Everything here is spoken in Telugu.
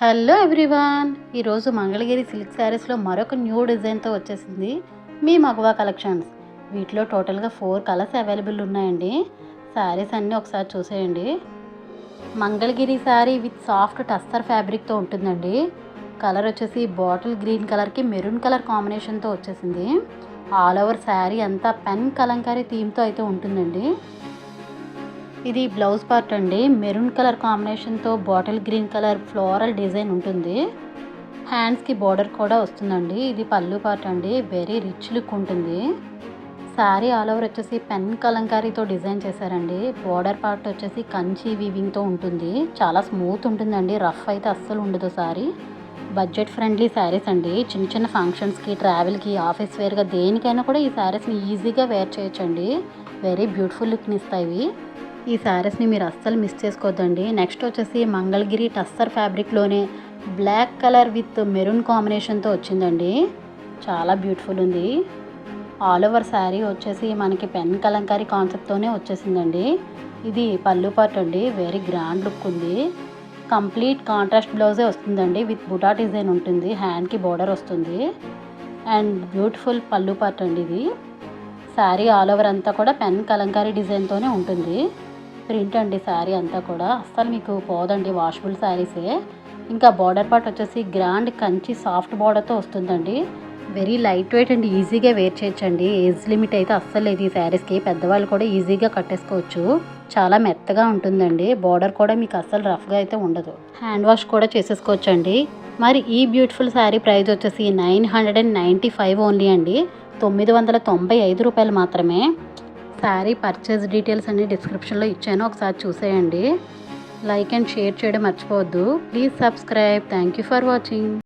హలో ఎవ్రీవాన్, ఈరోజు మంగళగిరి సిల్క్ శారీస్లో మరొక న్యూ డిజైన్తో వచ్చేసింది మీ మగవా కలెక్షన్స్. వీటిలో టోటల్గా 4 కలర్స్ అవైలబుల్ ఉన్నాయండి. శారీస్ అన్నీ ఒకసారి చూసేయండి. మంగళగిరి శారీ విత్ సాఫ్ట్ టస్సర్ ఫ్యాబ్రిక్తో ఉంటుందండి. కలర్ వచ్చేసి బాటిల్ గ్రీన్ కలర్కి మెరూన్ కలర్ కాంబినేషన్తో వచ్చేసింది. ఆల్ ఓవర్ శారీ అంతా పెన్ కలంకారీ థీమ్తో అయితే ఉంటుందండి. ఇది బ్లౌజ్ పార్ట్ అండి. మెరూన్ కలర్ కాంబినేషన్తో bottle green colour floral design ఉంటుంది. హ్యాండ్స్కి బార్డర్ కూడా వస్తుందండి. ఇది పళ్ళు పార్ట్ అండి. వెరీ రిచ్ లుక్ ఉంటుంది. శారీ ఆల్ ఓవర్ వచ్చేసి పెన్ కలంకారీతో డిజైన్ చేశారండి. బార్డర్ పార్ట్ వచ్చేసి కంచి వీవింగ్తో ఉంటుంది. చాలా స్మూత్ ఉంటుందండి. రఫ్ అయితే అస్సలు ఉండదు శారీ. బడ్జెట్ ఫ్రెండ్లీ శారీస్ అండి. చిన్న చిన్న ఫంక్షన్స్కి, ట్రావెల్కి, ఆఫీస్ వేర్గా దేనికైనా కూడా ఈ శారీస్ని ఈజీగా వేర్ చేయొచ్చండి. వెరీ బ్యూటిఫుల్ లుక్ని ఇస్తాయి. ఈ శారీస్ని మీరు అస్సలు మిస్ చేసుకోవద్దండి. నెక్స్ట్ వచ్చేసి మంగళగిరి టస్సర్ ఫ్యాబ్రిక్లోనే బ్లాక్ కలర్ విత్ మెరూన్ కాంబినేషన్తో వచ్చిందండి. చాలా బ్యూటిఫుల్ ఉంది. ఆల్ ఓవర్ శారీ వచ్చేసి మనకి పెన్ కలంకారీ కాన్సెప్ట్తోనే వచ్చేసిందండి. ఇది పళ్ళు పార్ట్ అండి. వెరీ గ్రాండ్ లుక్ ఉంది. కంప్లీట్ కాంట్రాస్ట్ బ్లౌజే వస్తుందండి. విత్ బుటా డిజైన్ ఉంటుంది. హ్యాండ్కి బార్డర్ వస్తుంది అండ్ బ్యూటిఫుల్ పళ్ళు పార్ట్ అండి. ఇది శారీ ఆల్ ఓవర్ అంతా కూడా పెన్ కలంకారీ డిజైన్తోనే ఉంటుంది. ప్రింట్ అండి శారీ అంతా కూడా అస్సలు మీకు పోదండి. వాషబుల్ శారీసే. ఇంకా బార్డర్ పార్ట్ వచ్చేసి గ్రాండ్ కంచి సాఫ్ట్ బార్డర్తో వస్తుందండి. వెరీ లైట్ వెయిట్ అండ్ ఈజీగా వేర్ చేయొచ్చండి. ఏజ్ లిమిట్ అయితే అస్సలు లేదు ఈ శారీస్కి. పెద్దవాళ్ళు కూడా ఈజీగా కట్టేసుకోవచ్చు. చాలా మెత్తగా ఉంటుందండి. బార్డర్ కూడా మీకు అస్సలు రఫ్గా అయితే ఉండదు. హ్యాండ్ వాష్ కూడా చేసేసుకోవచ్చండి. మరి ఈ బ్యూటిఫుల్ శారీ ప్రైస్ వచ్చేసి 995 ఓన్లీ అండి. 995 రూపాయలు మాత్రమే. శారీ పర్చేస్ డీటెయిల్స్ అన్ని డిస్క్రిప్షన్లో ఇచ్చాను, ఒకసారి చూసేయండి. లైక్ అండ్ షేర్ చేయడం మర్చిపోవద్దు. Please subscribe. Thank you for watching.